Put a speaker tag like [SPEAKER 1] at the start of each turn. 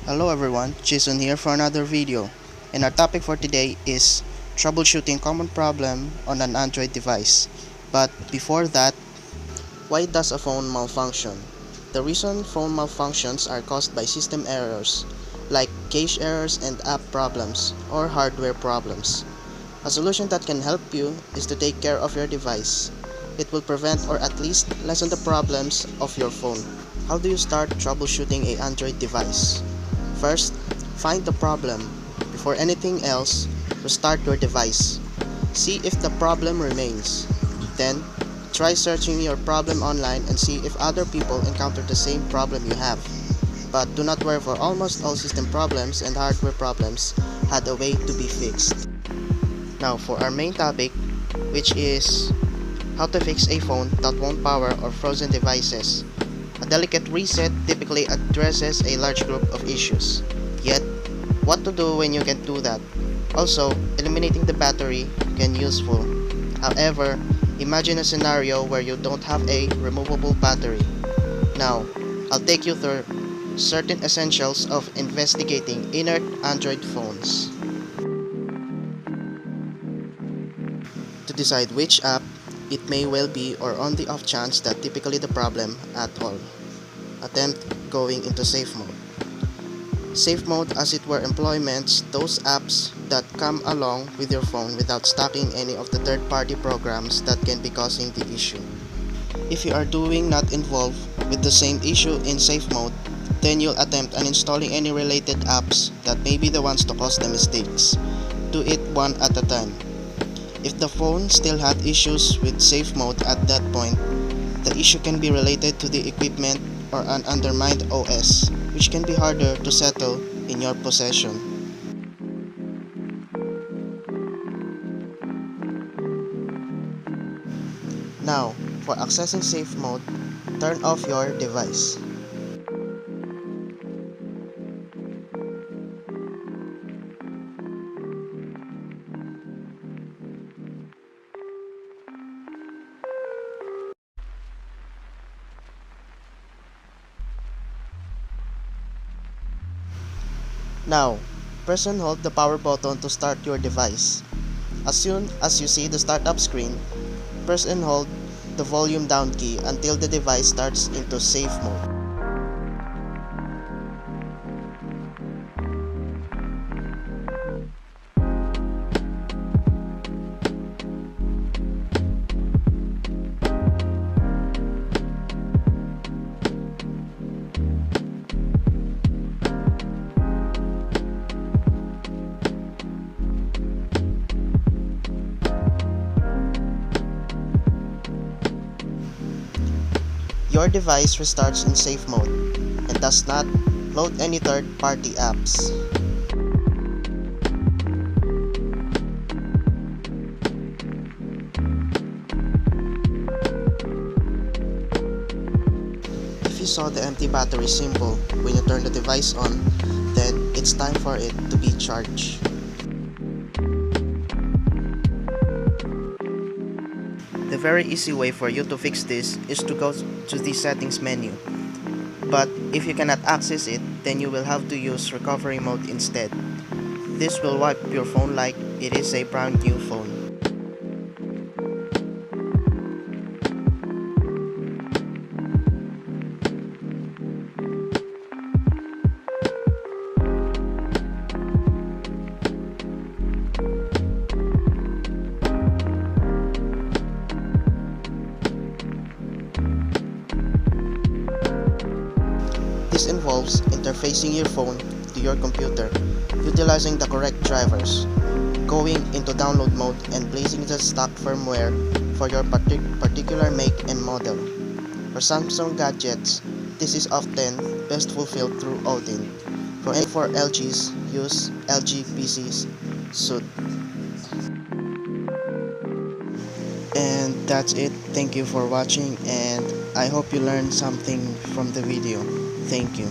[SPEAKER 1] Hello everyone, Jason here for another video, and our topic for today is troubleshooting common problem on an Android device. But before that, why does a phone malfunction? The reason phone malfunctions are caused by system errors, like cache errors and app problems, or hardware problems. A solution that can help you is to take care of your device. It will prevent or at least lessen the problems of your phone. How do you start troubleshooting a Android device? First, find the problem. Before anything else, restart your device. See if the problem remains. Then, try searching your problem online and see if other people encounter the same problem you have. But do not worry, for almost all system problems and hardware problems had a way to be fixed. Now for our main topic, which is how to fix a phone that won't power or frozen devices. A delicate reset typically addresses a large group of issues. Yet, what to do when you can't do that? Also, eliminating the battery can be useful. However, imagine a scenario where you don't have a removable battery. Now, I'll take you through certain essentials of investigating inert Android phones. To decide which app it may well be, or on the off chance that typically the problem at all. Attempt going into safe mode. Safe mode, as it were, employments those apps that come along with your phone without stacking any of the third-party programs that can be causing the issue. If you are doing not involved with the same issue in safe mode, then you'll attempt uninstalling any related apps that may be the ones to cause the mistakes. Do it one at a time. If the phone still had issues with safe mode at that point, the issue can be related to the equipment or an undermined OS, which can be harder to settle in your possession. Now, for accessing safe mode, turn off your device. Now, press and hold the power button to start your device. As soon as you see the startup screen, press and hold the volume down key until the device starts into safe mode. Your device restarts in safe mode and does not load any third-party apps. If you saw the empty battery symbol when you turn the device on, then it's time for it to be charged. The very easy way for you to fix this is to go to the settings menu. But if you cannot access it, then you will have to use recovery mode instead. This will wipe your phone like it is a brand new phone. This involves interfacing your phone to your computer, utilizing the correct drivers, going into download mode and placing the stock firmware for your particular make and model. For Samsung gadgets, this is often best fulfilled through Odin. For LGs, use LG PC's suit. And that's it. Thank you for watching, and I hope you learned something from the video. Thank you.